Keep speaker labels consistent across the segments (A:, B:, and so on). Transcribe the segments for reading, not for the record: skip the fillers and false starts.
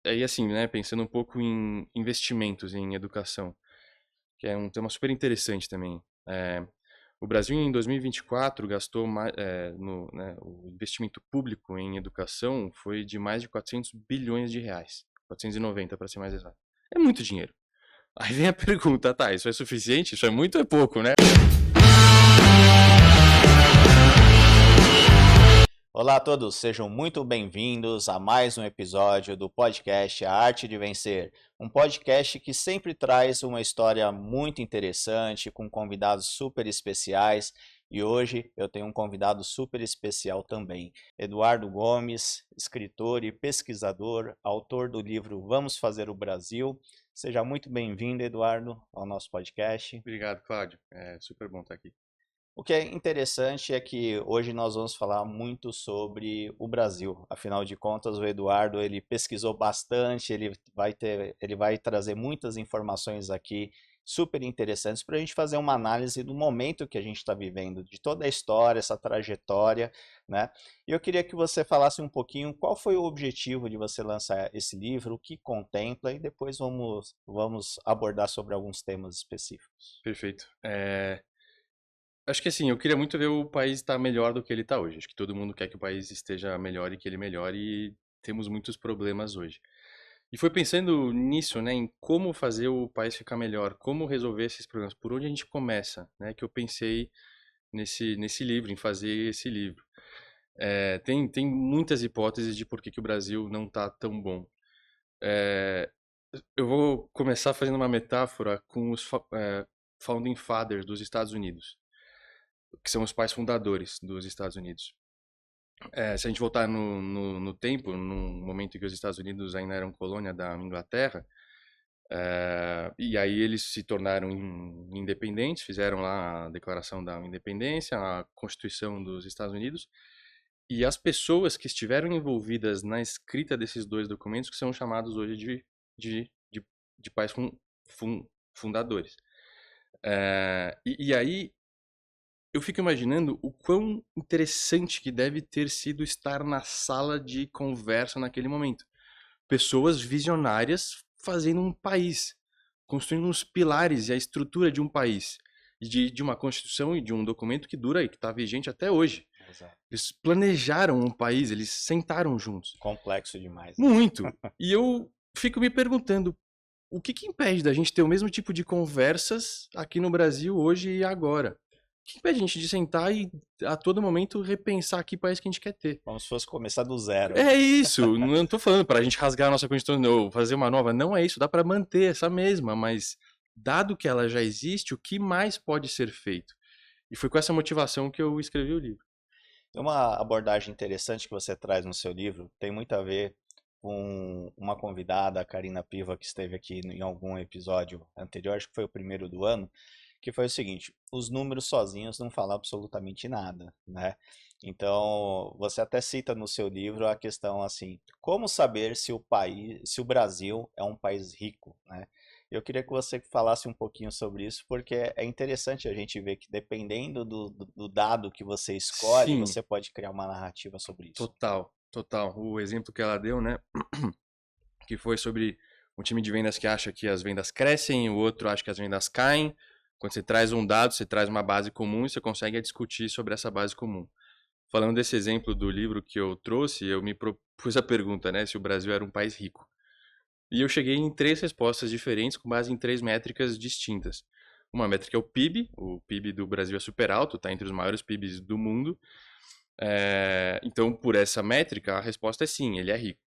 A: aí assim, né, pensando um pouco em investimentos em educação, que é um tema super interessante também. O Brasil em 2024 gastou mais, né, o investimento público em educação foi de mais de 400 bilhões de reais, 490 para ser mais exato. É muito dinheiro. Aí vem a pergunta, tá, isso é suficiente? Isso é muito ou é pouco, né?
B: Olá a todos, sejam muito bem-vindos a mais um episódio do podcast A Arte de Vencer, um podcast que sempre traz uma história muito interessante, com convidados super especiais, e hoje eu tenho um convidado super especial também, Eduardo Gomes, escritor e pesquisador, autor do livro Vamos Fazer o Brasil. Seja muito bem-vindo, Eduardo, ao nosso podcast.
A: Obrigado, Cláudio. É super bom estar aqui.
B: O que é interessante é que hoje nós vamos falar muito sobre o Brasil. Afinal de contas, o Eduardo ele pesquisou bastante, ele vai trazer muitas informações aqui super interessantes para a gente fazer uma análise do momento que a gente está vivendo, de toda a história, essa trajetória, né? E eu queria que você falasse um pouquinho qual foi o objetivo de você lançar esse livro, o que contempla, e depois vamos abordar sobre alguns temas específicos.
A: Perfeito. Acho que assim, eu queria muito ver o país estar melhor do que ele está hoje. Acho que todo mundo quer que o país esteja melhor e que ele melhore e temos muitos problemas hoje. E foi pensando nisso, né, em como fazer o país ficar melhor, como resolver esses problemas, por onde a gente começa, né, que eu pensei nesse livro, em fazer esse livro. Tem muitas hipóteses de por que o Brasil não está tão bom. É, eu vou começar fazendo uma metáfora com os Founding Fathers dos Estados Unidos, que são os pais fundadores dos Estados Unidos. Se a gente voltar no tempo, no momento em que os Estados Unidos ainda eram colônia da Inglaterra, e aí eles se tornaram independentes, fizeram lá a Declaração da Independência, a Constituição dos Estados Unidos, e as pessoas que estiveram envolvidas na escrita desses dois documentos, que são chamados hoje de pais fundadores. E aí eu fico imaginando o quão interessante que deve ter sido estar na sala de conversa naquele momento. Pessoas visionárias fazendo um país, construindo os pilares e a estrutura de um país, e de uma constituição e de um documento que dura e que está vigente até hoje.
B: Exato.
A: Eles planejaram um país, eles sentaram juntos.
B: Complexo demais, né?
A: Muito. E eu fico me perguntando, o que impede da gente ter o mesmo tipo de conversas aqui no Brasil hoje e agora? O que impede a gente de sentar e a todo momento repensar que país que a gente quer ter?
B: Como se fosse começar do zero,
A: É
B: né?
A: isso, não tô falando para a gente rasgar a nossa Constituição ou fazer uma nova, não é isso, dá para manter essa mesma, mas dado que ela já existe, o que mais pode ser feito? E foi com essa motivação que eu escrevi o livro.
B: Uma abordagem interessante que você traz no seu livro tem muito a ver com uma convidada, a Karina Piva, que esteve aqui em algum episódio anterior, acho que foi o primeiro do ano, que foi o seguinte: os números sozinhos não falam absolutamente nada, né? Então, você até cita no seu livro a questão assim, como saber se se o Brasil é um país rico, né? Eu queria que você falasse um pouquinho sobre isso, porque é interessante a gente ver que dependendo do dado que você escolhe,
A: Sim,
B: você pode criar uma narrativa sobre isso.
A: total, total. O exemplo que ela deu, né, que foi sobre um time de vendas que acha que as vendas crescem, o outro acha que as vendas caem. Quando você traz um dado, você traz uma base comum e você consegue discutir sobre essa base comum. Falando desse exemplo do livro que eu trouxe, eu me propus a pergunta, né, se o Brasil era um país rico. E eu cheguei em três respostas diferentes com base em três métricas distintas. Uma métrica é o PIB do Brasil é super alto, está entre os maiores PIBs do mundo. Então, por essa métrica, a resposta é sim, ele é rico.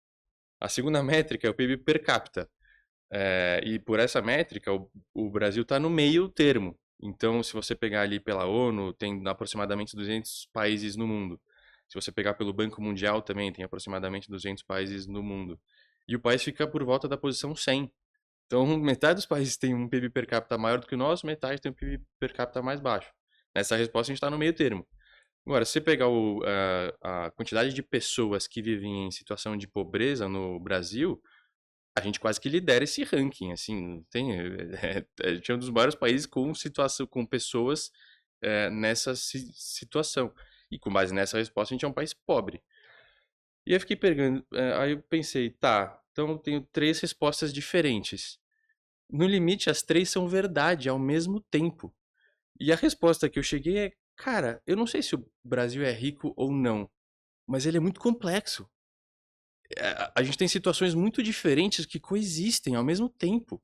A: A segunda métrica é o PIB per capita. E por essa métrica, o Brasil está no meio termo. Então, se você pegar ali pela ONU, tem aproximadamente 200 países no mundo. Se você pegar pelo Banco Mundial também, tem aproximadamente 200 países no mundo. E o país fica por volta da posição 100. Então, metade dos países tem um PIB per capita maior do que o nosso, metade tem um PIB per capita mais baixo. Nessa resposta, a gente está no meio termo. Agora, se você pegar a quantidade de pessoas que vivem em situação de pobreza no Brasil, a gente quase que lidera esse ranking, assim, a gente é um dos maiores países com situação, com pessoas nessa situação. E com base nessa resposta, a gente é um país pobre. E aí eu fiquei perguntando, aí eu pensei, tá, Então eu tenho três respostas diferentes. No limite, as três são verdade ao mesmo tempo. E a resposta que eu cheguei é, cara, eu não sei se o Brasil é rico ou não, mas ele é muito complexo. A gente tem situações muito diferentes que coexistem ao mesmo tempo.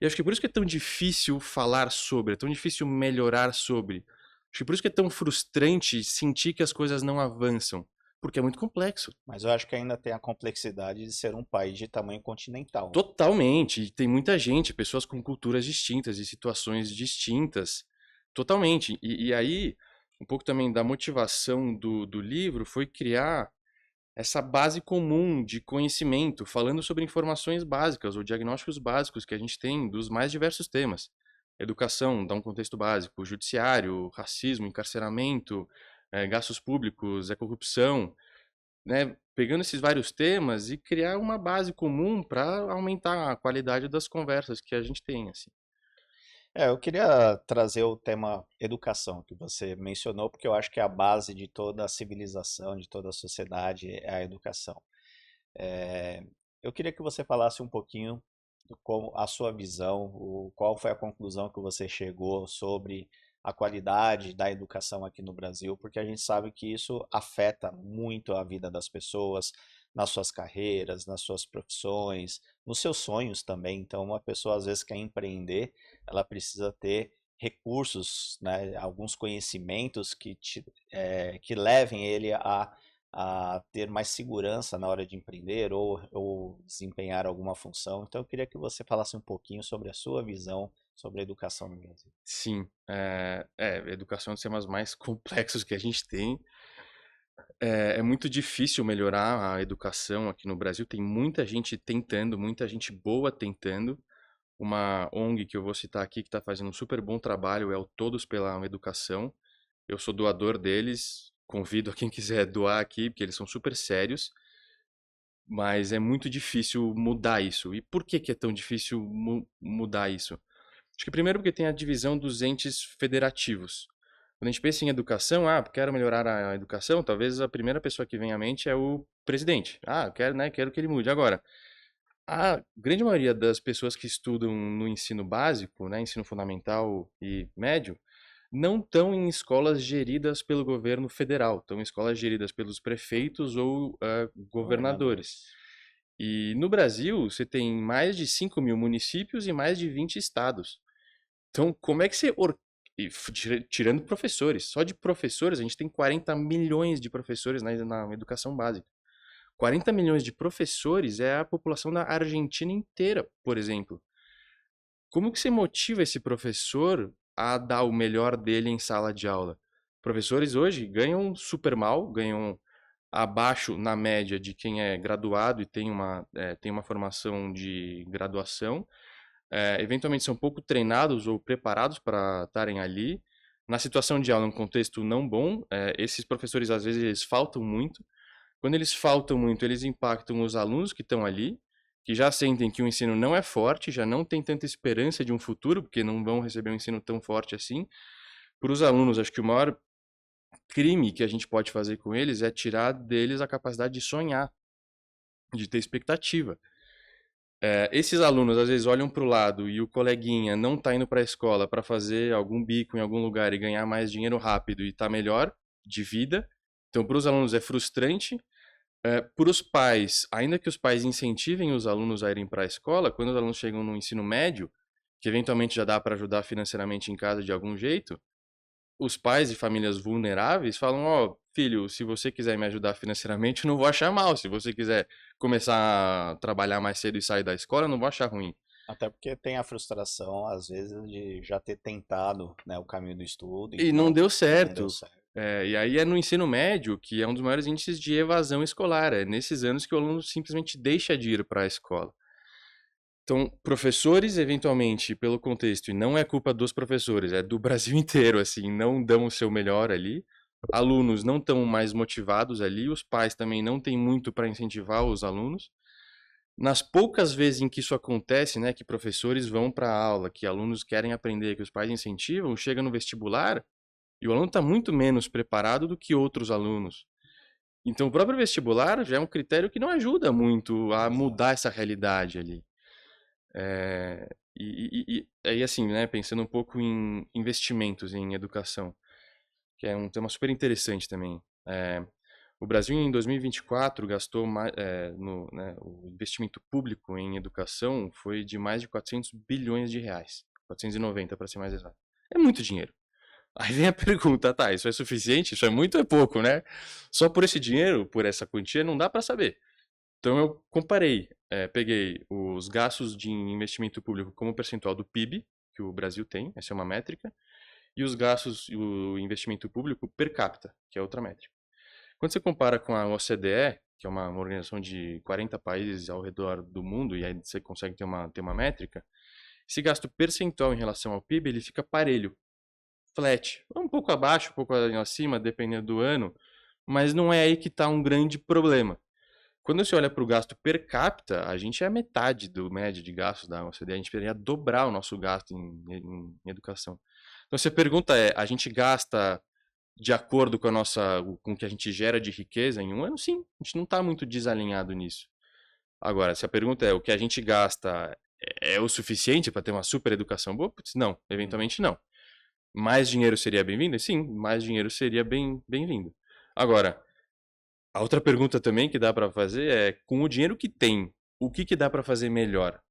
A: E acho que por isso que é tão difícil falar sobre, é tão difícil melhorar sobre. Acho que por isso que é tão frustrante sentir que as coisas não avançam, porque é muito complexo.
B: Mas eu acho que ainda tem a complexidade de ser um país de tamanho continental.
A: Totalmente. E tem muita gente, pessoas com culturas distintas e situações distintas. Totalmente. E aí, um pouco também da motivação do livro foi criar essa base comum de conhecimento, falando sobre informações básicas ou diagnósticos básicos que a gente tem dos mais diversos temas. Educação, dá um contexto básico, judiciário, racismo, encarceramento, gastos públicos, corrupção, né? Pegando esses vários temas e criar uma base comum para aumentar a qualidade das conversas que a gente tem, assim.
B: Eu queria trazer o tema educação que você mencionou, porque eu acho que é a base de toda a civilização, de toda a sociedade, é a educação. É, eu queria que você falasse um pouquinho do como a sua visão, qual foi a conclusão que você chegou sobre a qualidade da educação aqui no Brasil, porque a gente sabe que isso afeta muito a vida das pessoas, nas suas carreiras, nas suas profissões, nos seus sonhos também. Então, uma pessoa às vezes quer empreender, ela precisa ter recursos, né, alguns conhecimentos que levem ele a ter mais segurança na hora de empreender ou desempenhar alguma função. Então, eu queria que você falasse um pouquinho sobre a sua visão sobre a educação no Brasil.
A: Sim, educação é um dos temas mais complexos que a gente tem. É muito difícil melhorar a educação aqui no Brasil. Tem muita gente tentando, muita gente boa tentando. Uma ONG que eu vou citar aqui que está fazendo um super bom trabalho é o Todos pela Educação. Eu sou doador deles, convido a quem quiser doar aqui, porque eles são super sérios, mas é muito difícil mudar isso. E por que que é tão difícil mudar isso? Acho que primeiro porque tem a divisão dos entes federativos. Quando a gente pensa em educação, quero melhorar a educação, talvez a primeira pessoa que vem à mente é o presidente. Quero, né, quero que ele mude. Agora, a grande maioria das pessoas que estudam no ensino básico, né, ensino fundamental e médio, não estão em escolas geridas pelo governo federal, estão em escolas geridas pelos prefeitos ou governadores.
B: Governadores.
A: E no Brasil, você tem mais de 5.000 municípios e mais de 20 estados. Então, como é que você. Tirando professores, só de professores, a gente tem 40 milhões de professores na educação básica. 40 milhões de professores é a população da Argentina inteira, por exemplo. Como que você motiva esse professor a dar o melhor dele em sala de aula? Professores hoje ganham super mal, ganham abaixo na média de quem é graduado e tem uma formação de graduação. Eventualmente são pouco treinados ou preparados para estarem ali. Na situação de aula, num contexto não bom, esses professores às vezes eles faltam muito. Quando eles faltam muito, eles impactam os alunos que estão ali, que já sentem que o ensino não é forte, já não tem tanta esperança de um futuro, porque não vão receber um ensino tão forte assim. Para os alunos, acho que o maior crime que a gente pode fazer com eles é tirar deles a capacidade de sonhar, de ter expectativa. Esses alunos às vezes olham para o lado e o coleguinha não está indo para a escola para fazer algum bico em algum lugar e ganhar mais dinheiro rápido e está melhor de vida. Então, para os alunos é frustrante. Para os pais, ainda que os pais incentivem os alunos a irem para a escola, quando os alunos chegam no ensino médio, que eventualmente já dá para ajudar financeiramente em casa de algum jeito, os pais de famílias vulneráveis falam: Ó, filho, se você quiser me ajudar financeiramente, eu não vou achar mal. Se você quiser começar a trabalhar mais cedo e sair da escola, eu não vou achar ruim.
B: Até porque tem a frustração, às vezes, de já ter tentado, né, o caminho do estudo
A: E não deu
B: e não deu
A: certo.
B: certo.
A: E aí é no ensino médio, que é um dos maiores índices de evasão escolar. É nesses anos que o aluno simplesmente deixa de ir para a escola. Então, professores, eventualmente, pelo contexto, e não é culpa dos professores, é do Brasil inteiro, assim, não dão o seu melhor ali. Alunos não estão mais motivados ali, os pais também não têm muito para incentivar os alunos. Nas poucas vezes em que isso acontece, né, que professores vão para a aula, que alunos querem aprender, que os pais incentivam, chega no vestibular e o aluno está muito menos preparado do que outros alunos. Então, o próprio vestibular já é um critério que não ajuda muito a
B: Exato.
A: mudar essa realidade ali. É, aí, assim, né, pensando um pouco em investimentos em educação, que é um tema super interessante também. É, o Brasil, em 2024, gastou mais, né, o investimento público em educação foi de mais de 400 bilhões de reais. 490, para ser mais exato. É muito dinheiro. Aí vem a pergunta, tá, isso é suficiente? Isso é muito ou é pouco, né? Só por esse dinheiro, por essa quantia, não dá para saber. Então eu comparei, peguei os gastos de investimento público como percentual do PIB, que o Brasil tem, essa é uma métrica, e os gastos e o investimento público per capita, que é outra métrica. Quando você compara com a OCDE, que é uma organização de 40 países ao redor do mundo, e aí você consegue ter uma métrica, esse gasto percentual em relação ao PIB, ele fica parelho, flat. Um pouco abaixo, um pouco acima, dependendo do ano, mas não é aí que está um grande problema. Quando você olha para o gasto per capita, a gente é a metade do médio de gastos da OCDE, a gente poderia dobrar o nosso gasto em educação. Então, se a pergunta é, a gente gasta de acordo com com o que a gente gera de riqueza em um ano? Sim, a gente não está muito desalinhado nisso. Agora, se a pergunta é, o que a gente gasta é o suficiente para ter uma super educação boa? Putz, não,
B: Uhum.
A: eventualmente não. Mais dinheiro seria bem-vindo? Sim, mais dinheiro seria bem-vindo. Agora, a outra pergunta também que dá para fazer é, com o dinheiro que tem, o que que dá para fazer melhor?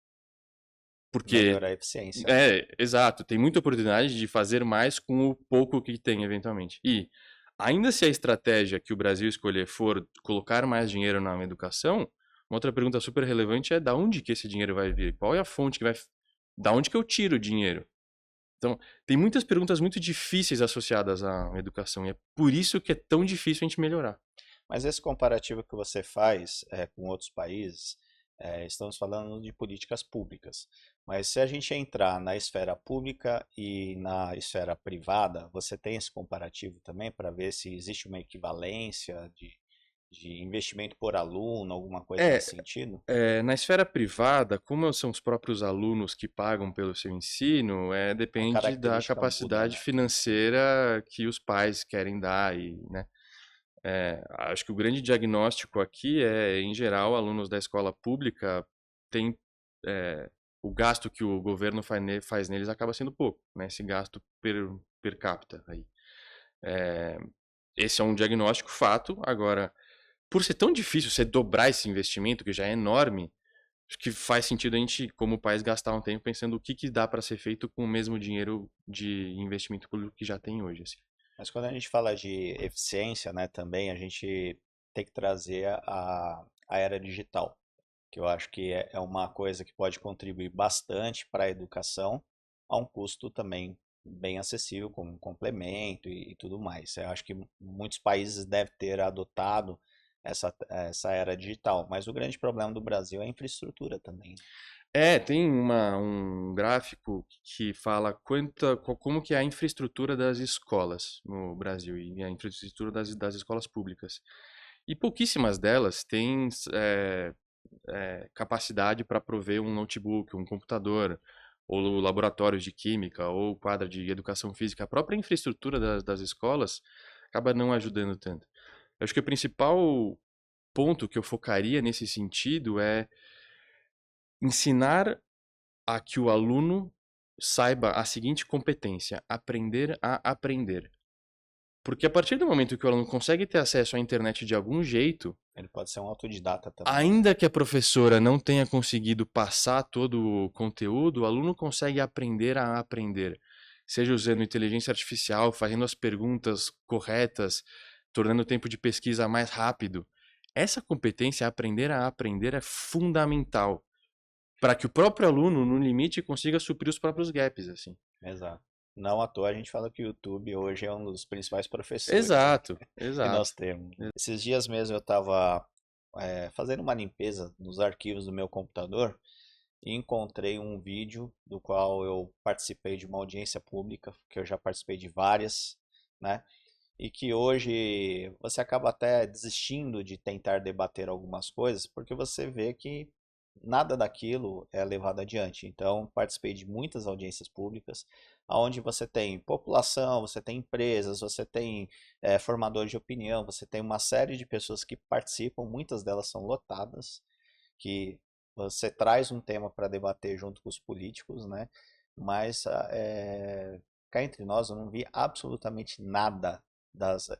A: Porque,
B: Melhorar a eficiência, né?
A: exato, tem muita oportunidade de fazer mais com o pouco que tem, eventualmente. E, ainda se a estratégia que o Brasil escolher for colocar mais dinheiro na educação, uma outra pergunta super relevante é da onde que esse dinheiro vai vir? Qual é a fonte que vai... Da onde que eu tiro o dinheiro? Então, tem muitas perguntas muito difíceis associadas à educação, e é por isso que é tão difícil a gente melhorar.
B: Mas esse comparativo que você faz com outros países, estamos falando de políticas públicas. Mas se a gente entrar na esfera pública e na esfera privada, você tem esse comparativo também para ver se existe uma equivalência de investimento por aluno, alguma coisa
A: É,
B: nesse sentido?
A: na esfera privada, como são os próprios alunos que pagam pelo seu ensino,
B: A
A: depende da
B: característica muda,
A: capacidade
B: né?
A: financeira que os pais querem dar e, né? Acho que o grande diagnóstico aqui é, em geral, alunos da escola pública têm o gasto que o governo faz neles acaba sendo pouco, né? Esse gasto per capita aí. É, esse é um diagnóstico fato. Agora, por ser tão difícil você dobrar esse investimento, que já é enorme, acho que faz sentido a gente, como país, gastar um tempo pensando o que, que dá para ser feito com o mesmo dinheiro de investimento público que já tem hoje. Assim.
B: Mas quando a gente fala de eficiência, né, também a gente tem que trazer a era digital, que eu acho que é uma coisa que pode contribuir bastante para a educação, a um custo também bem acessível, como um complemento e tudo mais. Eu acho que muitos países devem ter adotado essa era digital, mas o grande problema do Brasil é a infraestrutura também.
A: Tem um gráfico que fala como que é a infraestrutura das escolas no Brasil e a infraestrutura das escolas públicas. E pouquíssimas delas têm capacidade para prover um notebook, um computador, ou laboratórios de química, ou quadra de educação física. A própria infraestrutura das escolas acaba não ajudando tanto. Eu acho que o principal ponto que eu focaria nesse sentido é ensinar a que o aluno saiba a seguinte competência: aprender a aprender. Porque a partir do momento que o aluno consegue ter acesso à internet de algum jeito,
B: Ele pode ser um autodidata também, né?
A: ainda que a professora não tenha conseguido passar todo o conteúdo, o aluno consegue aprender a aprender. Seja usando inteligência artificial, fazendo as perguntas corretas, tornando o tempo de pesquisa mais rápido. Essa competência, aprender a aprender, é fundamental para que o próprio aluno, no limite, consiga suprir os próprios gaps, assim.
B: Exato. Não à toa a gente fala que o YouTube hoje é um dos principais professores, né,
A: Exato,
B: que nós
A: exato.
B: temos. Esses dias mesmo eu estava fazendo uma limpeza nos arquivos do meu computador e encontrei um vídeo do qual eu participei de uma audiência pública, que eu já participei de várias, né? E que hoje você acaba até desistindo de tentar debater algumas coisas, porque você vê que nada daquilo é levado adiante. Então, participei de muitas audiências públicas, onde você tem população, você tem empresas, você tem formadores de opinião, você tem uma série de pessoas que participam, muitas delas são lotadas, que você traz um tema para debater junto com os políticos, né? Mas cá entre nós, eu não vi absolutamente nada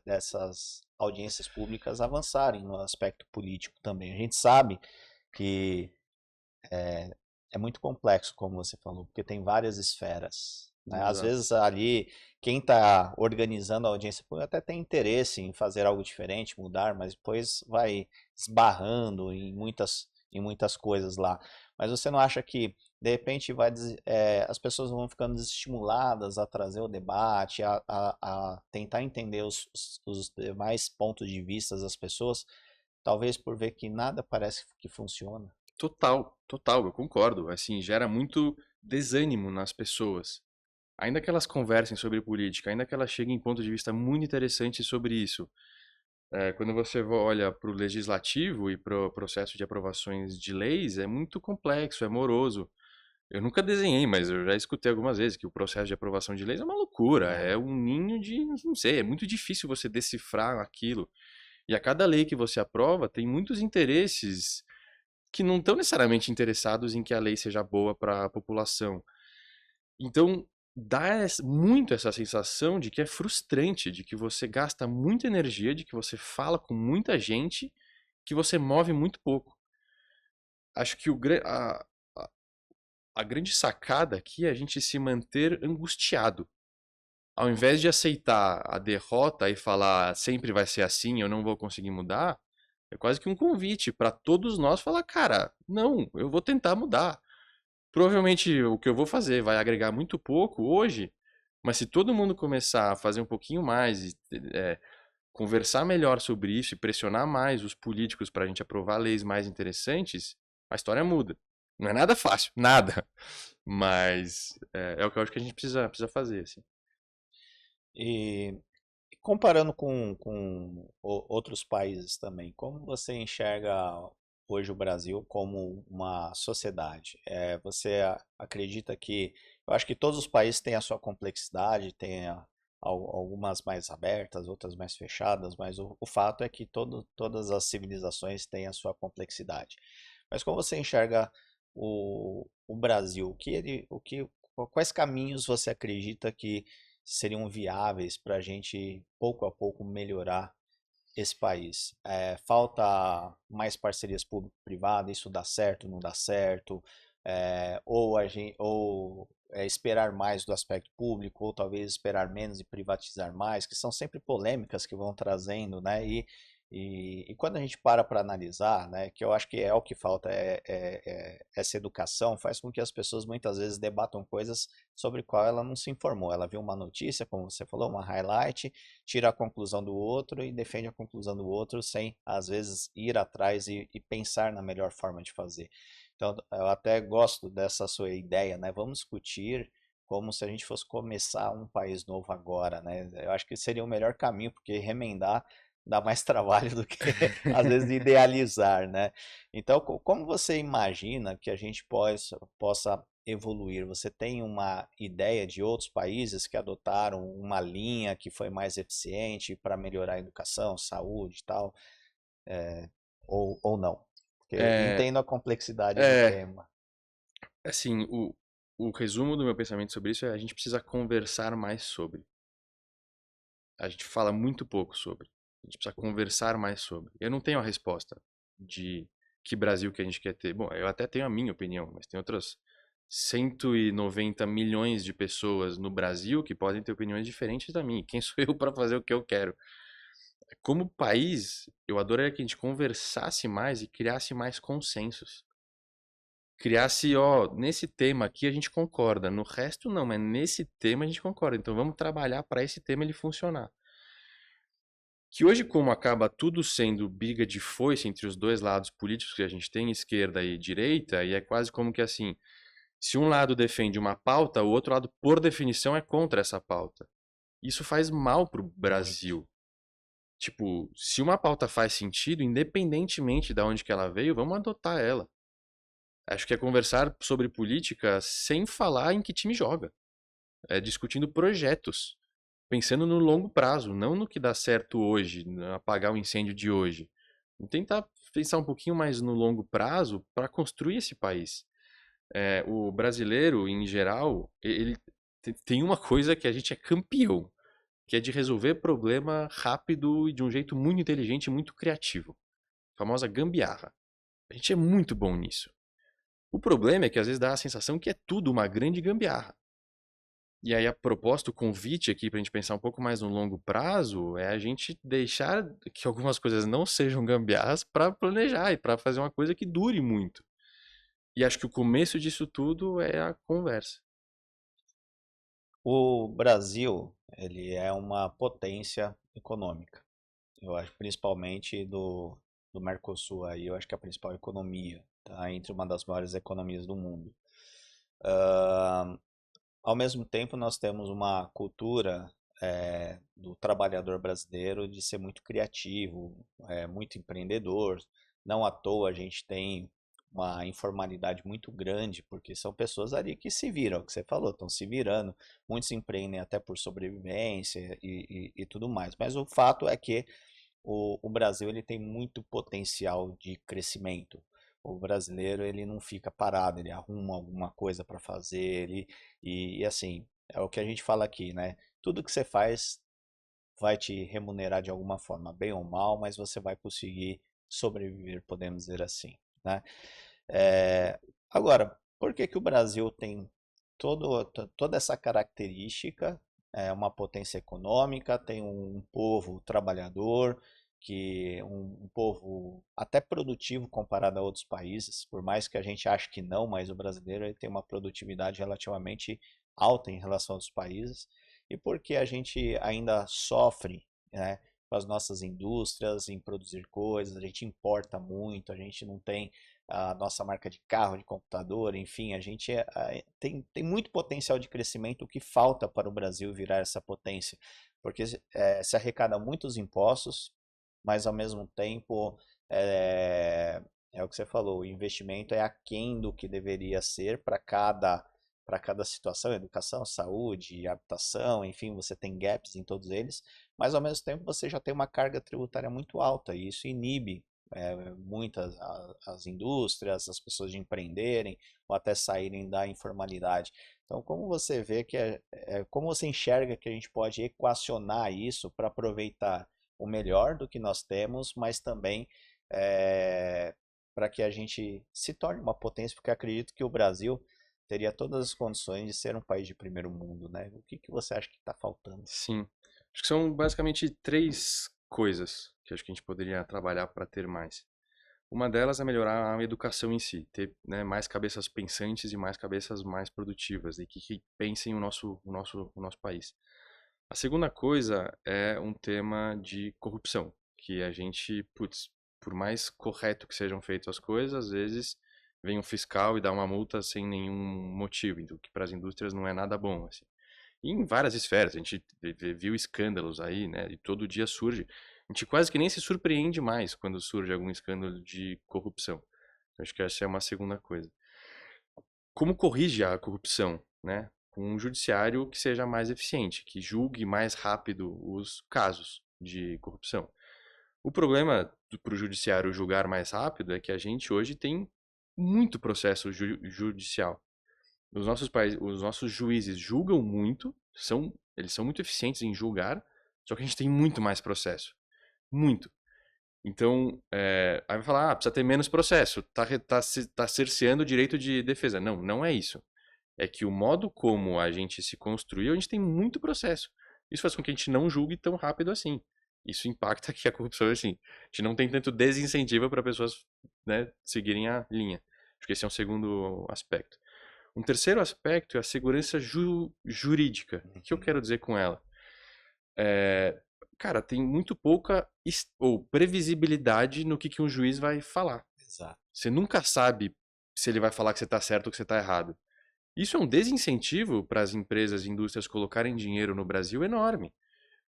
B: dessas audiências públicas avançarem no aspecto político também. A gente sabe que é muito complexo, como você falou, porque tem várias esferas, né? Às
A: Exato.
B: vezes ali, quem está organizando a audiência pública até tem interesse em fazer algo diferente, mudar, mas depois vai esbarrando em muitas coisas lá. Mas você não acha que, de repente, as pessoas vão ficando desestimuladas a trazer o debate, a tentar entender os demais pontos de vista das pessoas, talvez por ver que nada parece que funciona?
A: Total, total, eu concordo. Assim, gera muito desânimo nas pessoas. Ainda que elas conversem sobre política, ainda que elas cheguem em ponto de vista muito interessantes sobre isso, quando você olha para o legislativo e para o processo de aprovações de leis, é muito complexo, é moroso. Eu nunca desenhei, mas eu já escutei algumas vezes que o processo de aprovação de leis é uma loucura, é um ninho de, não sei, é muito difícil você decifrar aquilo. E a cada lei que você aprova tem muitos interesses que não estão necessariamente interessados em que a lei seja boa para a população. Então, muito essa sensação de que é frustrante, de que você gasta muita energia, de que você fala com muita gente, que você move muito pouco. Acho que a grande sacada aqui é a gente se manter angustiado. Ao invés de aceitar a derrota e falar sempre vai ser assim, eu não vou conseguir mudar, é quase que um convite para todos nós falar, cara, não, eu vou tentar mudar. Provavelmente o que eu vou fazer vai agregar muito pouco hoje, mas se todo mundo começar a fazer um pouquinho mais e conversar melhor sobre isso e pressionar mais os políticos para a gente aprovar leis mais interessantes, a história muda. Não é nada fácil, nada. Mas é o que eu acho que a gente precisa fazer, assim.
B: E comparando com outros países também, como você enxerga hoje o Brasil como uma sociedade? Você acredita que, eu acho que todos os países têm a sua complexidade, tem algumas mais abertas, outras mais fechadas, mas o fato é que todas as civilizações têm a sua complexidade. Mas como você enxerga o Brasil? Quais caminhos você acredita que seriam viáveis para a gente, pouco a pouco, melhorar esse país? Falta mais parcerias público-privadas, isso dá certo, não dá certo? Esperar mais do aspecto público, ou talvez esperar menos e privatizar mais, que são sempre polêmicas que vão trazendo, né? E quando a gente para analisar, né, que eu acho que é o que falta, essa educação faz com que as pessoas muitas vezes debatam coisas sobre qual ela não se informou. Ela viu uma notícia, como você falou, uma highlight, tira a conclusão do outro e defende a conclusão do outro sem, às vezes, ir atrás e pensar na melhor forma de fazer. Então, eu até gosto dessa sua ideia, né? Vamos discutir como se a gente fosse começar um país novo agora, né? Eu acho que seria o melhor caminho, porque remendar dá mais trabalho do que, às vezes, idealizar, né? Então, como você imagina que a gente possa evoluir? Você tem uma ideia de outros países que adotaram uma linha que foi mais eficiente para melhorar a educação, saúde e tal, ou não? Porque
A: É,
B: entendo a complexidade do
A: é,
B: tema.
A: assim, o resumo do meu pensamento sobre isso é a gente precisa conversar mais sobre. A gente fala muito pouco sobre. A gente precisa conversar mais sobre. Eu não tenho a resposta de que Brasil que a gente quer ter. Bom, eu até tenho a minha opinião, mas tem outras 190 milhões de pessoas no Brasil que podem ter opiniões diferentes da minha. Quem sou eu para fazer o que eu quero? Como país, eu adoraria que a gente conversasse mais e criasse mais consensos. Criasse, ó, nesse tema aqui a gente concorda, no resto não, mas nesse tema a gente concorda. Então vamos trabalhar para esse tema ele funcionar. Que hoje, como acaba tudo sendo briga de foice entre os dois lados políticos que a gente tem, esquerda e direita, e é quase como que assim, se um lado defende uma pauta, o outro lado, por definição, é contra essa pauta. Isso faz mal pro
B: Muito.
A: Brasil. Tipo, se uma pauta faz sentido, independentemente de onde que ela veio, vamos adotar ela. Acho que é conversar sobre política sem falar em que time joga. É discutindo projetos, pensando no longo prazo, não no que dá certo hoje, apagar o incêndio de hoje. E tentar pensar um pouquinho mais no longo prazo para construir esse país. O brasileiro, em geral, ele tem uma coisa que a gente é campeão, que é de resolver problema rápido e de um jeito muito inteligente e muito criativo. A famosa gambiarra. A gente é muito bom nisso. O problema é que às vezes dá a sensação que é tudo uma grande gambiarra. E aí a proposta, o convite aqui para a gente pensar um pouco mais no longo prazo é a gente deixar que algumas coisas não sejam gambiarras para planejar e para fazer uma coisa que dure muito. E acho que o começo disso tudo é a conversa.
B: O Brasil, ele é uma potência econômica. Eu acho principalmente do Mercosul aí, eu acho que é a principal economia, tá? Entre uma das maiores economias do mundo. Ao mesmo tempo, nós temos uma cultura do trabalhador brasileiro de ser muito criativo, muito empreendedor. Não à toa a gente tem uma informalidade muito grande, porque são pessoas ali que se viram, é o que você falou, estão se virando. Muitos empreendem até por sobrevivência e tudo mais. Mas o fato é que o Brasil ele tem muito potencial de crescimento. O brasileiro ele não fica parado, ele arruma alguma coisa para fazer, e assim, é o que a gente fala aqui, né? Tudo que você faz vai te remunerar de alguma forma, bem ou mal, mas você vai conseguir sobreviver, podemos dizer assim, né? Agora, por que que o Brasil tem toda essa característica? É uma potência econômica, tem um povo trabalhador, que um povo até produtivo comparado a outros países, por mais que a gente ache que não, mas o brasileiro ele tem uma produtividade relativamente alta em relação aos países, e porque a gente ainda sofre, né, com as nossas indústrias em produzir coisas, a gente importa muito, a gente não tem a nossa marca de carro, de computador, enfim, a gente tem muito potencial de crescimento. O que falta para o Brasil virar essa potência? Porque se arrecada muitos impostos, mas ao mesmo tempo é o que você falou, o investimento é aquém do que deveria ser para cada situação, educação, saúde, habitação, enfim, você tem gaps em todos eles, mas ao mesmo tempo você já tem uma carga tributária muito alta e isso inibe muitas as indústrias, as pessoas de empreenderem ou até saírem da informalidade. Então, como você vê que como você enxerga que a gente pode equacionar isso para aproveitar o melhor do que nós temos, mas também é, para que a gente se torne uma potência, porque acredito que o Brasil teria todas as condições de ser um país de primeiro mundo, né? O que que você acha que está faltando?
A: Sim. Acho que são basicamente três coisas que acho que a gente poderia trabalhar para ter mais. Uma delas é melhorar a educação em si, ter, né, mais cabeças pensantes e mais cabeças mais produtivas e que pensem o nosso país. A segunda coisa é um tema de corrupção, que a gente, putz, por mais correto que sejam feitas as coisas, às vezes vem um fiscal e dá uma multa sem nenhum motivo, então, que para as indústrias não é nada bom, assim. E em várias esferas, a gente viu escândalos aí, né, e todo dia surge. A gente quase que nem se surpreende mais quando surge algum escândalo de corrupção. Acho que essa é uma segunda coisa. Como corrige a corrupção, né? Com um judiciário que seja mais eficiente, que julgue mais rápido os casos de corrupção. O problema para o judiciário julgar mais rápido é que a gente hoje tem muito processo judicial. Os nossos juízes julgam muito, eles são muito eficientes em julgar, só que a gente tem muito mais processo. Muito. Então, aí vai falar, precisa ter menos processo, tá cerceando o direito de defesa. Não, não é isso. É que o modo como a gente se construiu, a gente tem muito processo. Isso faz com que a gente não julgue tão rápido assim. Isso impacta que a corrupção, assim, a gente não tem tanto desincentivo para pessoas, né, seguirem a linha. Acho que esse é um segundo aspecto. Um terceiro aspecto é a segurança jurídica. O que eu
B: Uhum.
A: quero dizer com ela? É, cara, tem muito pouca ou previsibilidade no que um juiz vai falar.
B: Exato.
A: Você nunca sabe se ele vai falar que você está certo ou que você está errado. Isso é um desincentivo para as empresas e indústrias colocarem dinheiro no Brasil enorme.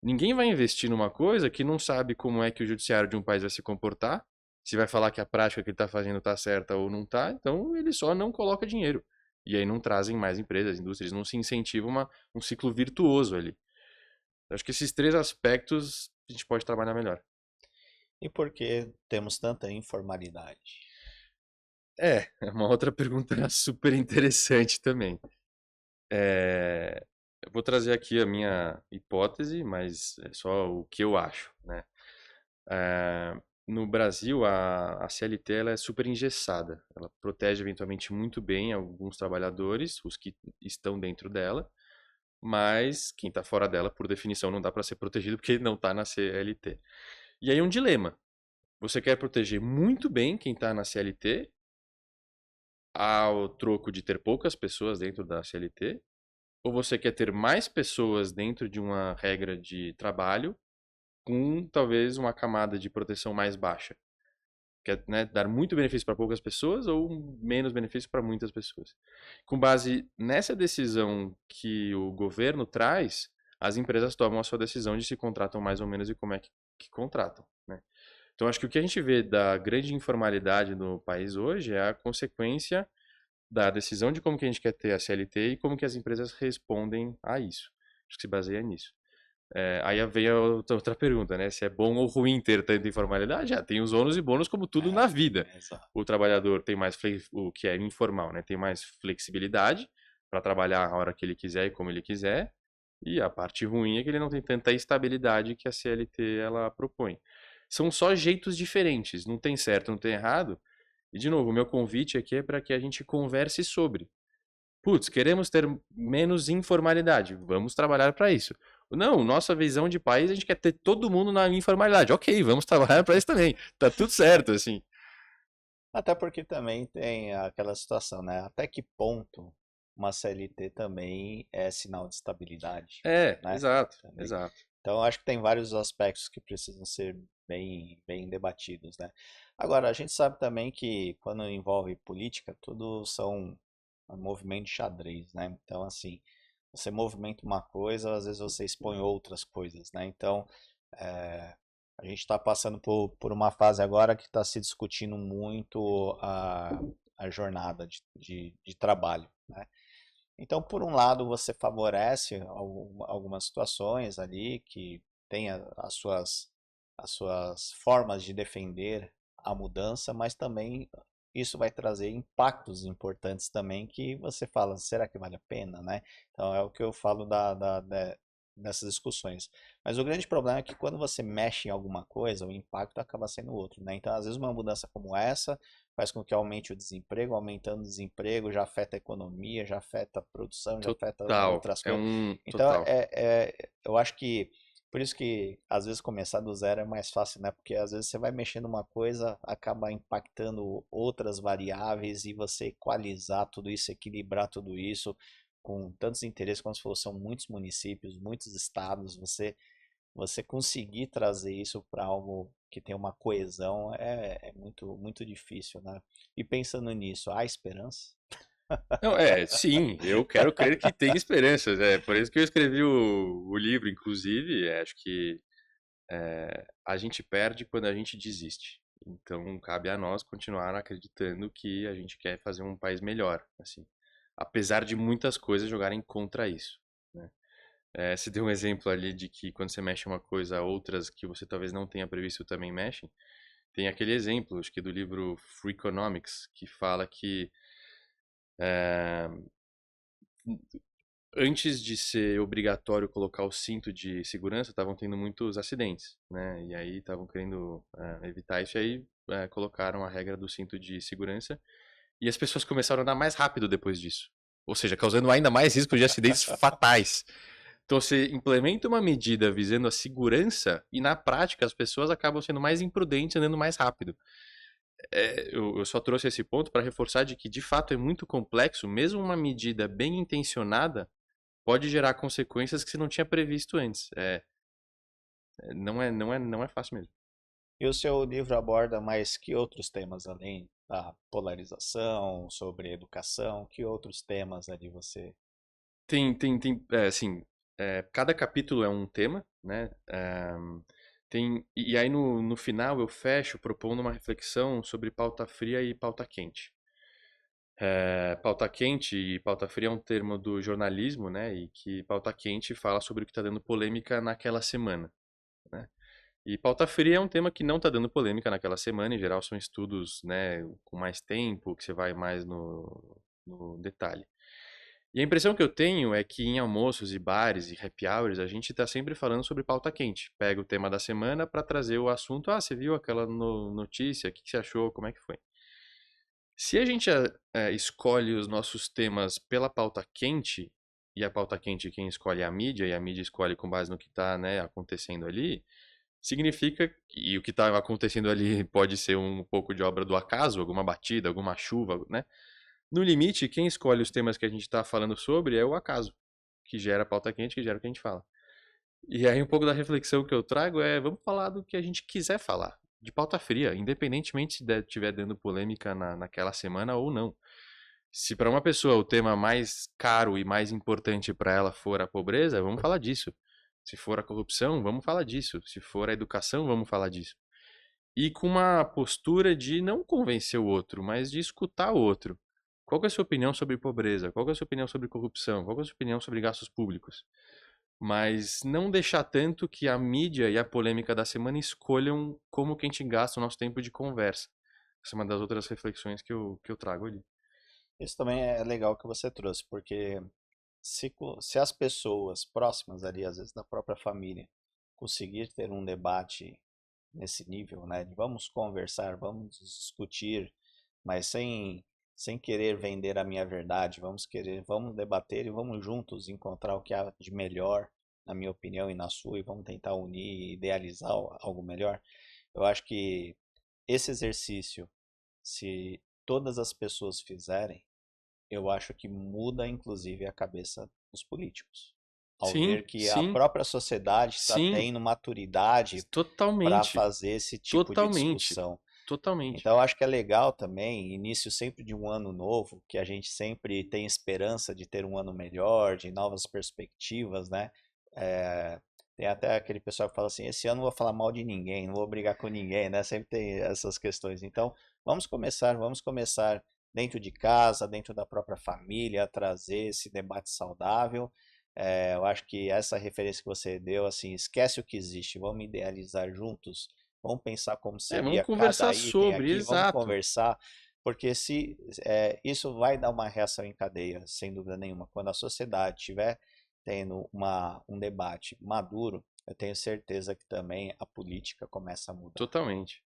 A: Ninguém vai investir numa coisa que não sabe como é que o judiciário de um país vai se comportar Se vai falar que a prática que ele está fazendo está certa ou não está, então ele só não coloca dinheiro. E aí não trazem mais empresas, indústrias, não se incentiva um ciclo virtuoso ali. Acho que esses três aspectos a gente pode trabalhar melhor.
B: E por que temos tanta informalidade?
A: É uma outra pergunta super interessante também. Eu vou trazer aqui a minha hipótese, mas é só o que eu acho, né? É, no Brasil, a CLT ela é super engessada. Ela protege eventualmente muito bem alguns trabalhadores, os que estão dentro dela, mas quem está fora dela, por definição, não dá para ser protegido porque não está na CLT. E aí é um dilema. Você quer proteger muito bem quem está na CLT, ao troco de ter poucas pessoas dentro da CLT, ou você quer ter mais pessoas dentro de uma regra de trabalho com talvez uma camada de proteção mais baixa? Quer, né, dar muito benefício para poucas pessoas ou menos benefício para muitas pessoas? Com base nessa decisão que o governo traz, as empresas tomam a sua decisão de se contratam mais ou menos e como é que contratam, né? Então, acho que o que a gente vê da grande informalidade no país hoje é a consequência da decisão de como que a gente quer ter a CLT e como que as empresas respondem a isso. Acho que se baseia nisso. Aí vem a outra pergunta, né? Se é bom ou ruim ter tanta informalidade? Já tem os ônus e bônus como tudo na vida.
B: Exato.
A: O trabalhador tem mais, o que é informal, né? Tem mais flexibilidade para trabalhar a hora que ele quiser e como ele quiser. E a parte ruim é que ele não tem tanta estabilidade que a CLT ela propõe. São só jeitos diferentes, não tem certo, não tem errado. E de novo, o meu convite aqui é para que a gente converse sobre. Putz, queremos ter menos informalidade. Vamos trabalhar para isso. Não, nossa visão de país, a gente quer ter todo mundo na informalidade. Ok, vamos trabalhar para isso também. Tá tudo certo, assim.
B: Até porque também tem aquela situação, né? Até que ponto uma CLT também é sinal de estabilidade, né?
A: Exato,
B: Também.
A: exato.
B: Então, acho que tem vários aspectos que precisam ser bem debatidos, né? Agora, a gente sabe também que quando envolve política, tudo são movimentos de xadrez, né? Então, assim, você movimenta uma coisa, às vezes você expõe outras coisas, né? Então, é, a gente está passando por uma fase agora que está se discutindo muito a jornada de trabalho, né? Então, por um lado, você favorece algumas situações ali que tem as suas formas de defender a mudança, mas também isso vai trazer impactos importantes também que você fala, será que vale a pena, né? Então, é o que eu falo dessas discussões. Mas o grande problema é que quando você mexe em alguma coisa, o impacto acaba sendo outro, né? Então, às vezes, uma mudança como essa faz com que aumente o desemprego, aumentando o desemprego já afeta a economia, já afeta a produção, já afeta
A: Total.
B: outras
A: É
B: coisas.
A: um
B: Então,
A: total.
B: eu acho que por isso que às vezes começar do zero é mais fácil, né? Porque às vezes você vai mexendo uma coisa, acaba impactando outras variáveis e você equalizar tudo isso, equilibrar tudo isso com tantos interesses, como você falou, são muitos municípios, muitos estados, você conseguir trazer isso para algo que tem uma coesão é muito difícil, né? E pensando nisso, há esperança?
A: Não, sim, eu quero crer que tem esperanças. É por isso que eu escrevi o livro, inclusive. Acho que a gente perde quando a gente desiste. Então, cabe a nós continuar acreditando que a gente quer fazer um país melhor, assim, apesar de muitas coisas jogarem contra isso, né? Você deu um exemplo ali de que quando você mexe uma coisa, outras que você talvez não tenha previsto também mexem. Tem aquele exemplo, acho que do livro Free Economics, que fala que é, antes de ser obrigatório colocar o cinto de segurança, estavam tendo muitos acidentes, né? E aí estavam querendo evitar isso, e aí colocaram a regra do cinto de segurança e as pessoas começaram a andar mais rápido depois disso. Ou seja, causando ainda mais risco de acidentes fatais. Então você implementa uma medida visando a segurança e na prática as pessoas acabam sendo mais imprudentes andando mais rápido. Eu só trouxe esse ponto para reforçar de que de fato é muito complexo, mesmo uma medida bem intencionada pode gerar consequências que você não tinha previsto antes. Não é fácil mesmo.
B: E o seu livro aborda mais que outros temas além da polarização, sobre educação? Que outros temas ali você...
A: Assim, cada capítulo é um tema, né? E aí no final eu fecho propondo uma reflexão sobre pauta fria e pauta quente. Pauta quente e pauta fria é um termo do jornalismo, né? E que pauta quente fala sobre o que está dando polêmica naquela semana, né? E pauta fria é um tema que não está dando polêmica naquela semana. Em geral são estudos, né, com mais tempo, que você vai mais no detalhe. E a impressão que eu tenho é que em almoços e bares e happy hours a gente está sempre falando sobre pauta quente. Pega o tema da semana para trazer o assunto. Ah, você viu aquela notícia? O que você achou? Como é que foi? Se a gente escolhe os nossos temas pela pauta quente, e a pauta quente quem escolhe é a mídia, e a mídia escolhe com base no que está, né, acontecendo ali, significa, e o que está acontecendo ali pode ser um pouco de obra do acaso, alguma batida, alguma chuva, né? No limite, quem escolhe os temas que a gente está falando sobre é o acaso, que gera a pauta quente, que gera o que a gente fala. E aí um pouco da reflexão que eu trago é, vamos falar do que a gente quiser falar, de pauta fria, independentemente se estiver dando polêmica naquela semana ou não. Se para uma pessoa o tema mais caro e mais importante para ela for a pobreza, vamos falar disso. Se for a corrupção, vamos falar disso. Se for a educação, vamos falar disso. E com uma postura de não convencer o outro, mas de escutar o outro. Qual que é a sua opinião sobre pobreza? Qual que é a sua opinião sobre corrupção? Qual que é a sua opinião sobre gastos públicos? Mas não deixar tanto que a mídia e a polêmica da semana escolham como que a gente gasta o nosso tempo de conversa. Essa é uma das outras reflexões que eu trago ali.
B: Isso também é legal que você trouxe, porque se as pessoas próximas ali, às vezes da própria família, conseguir ter um debate nesse nível, né, de vamos conversar, vamos discutir, mas sem querer vender a minha verdade, vamos debater e vamos juntos encontrar o que há de melhor, na minha opinião e na sua, e vamos tentar unir e idealizar algo melhor. Eu acho que esse exercício, se todas as pessoas fizerem, eu acho que muda inclusive a cabeça dos políticos. Ao
A: Sim,
B: ver que a
A: sim,
B: própria sociedade está
A: sim,
B: tendo maturidade para
A: totalmente,
B: fazer esse tipo de
A: totalmente,
B: discussão.
A: totalmente.
B: Então, eu acho que é legal também, início sempre de um ano novo, que a gente sempre tem esperança de ter um ano melhor, de novas perspectivas, né? É, tem até aquele pessoal que fala assim, esse ano não vou falar mal de ninguém, não vou brigar com ninguém, né? Sempre tem essas questões. Então, vamos começar dentro de casa, dentro da própria família, a trazer esse debate saudável. Eu acho que essa referência que você deu, assim, esquece o que existe, vamos idealizar juntos. Vamos pensar como
A: Vamos
B: seria cada
A: conversar
B: item
A: sobre,
B: aqui, vamos
A: exato.
B: conversar, porque se isso vai dar uma reação em cadeia, sem dúvida nenhuma. Quando a sociedade estiver tendo um debate maduro, eu tenho certeza que também a política começa a mudar.
A: Totalmente.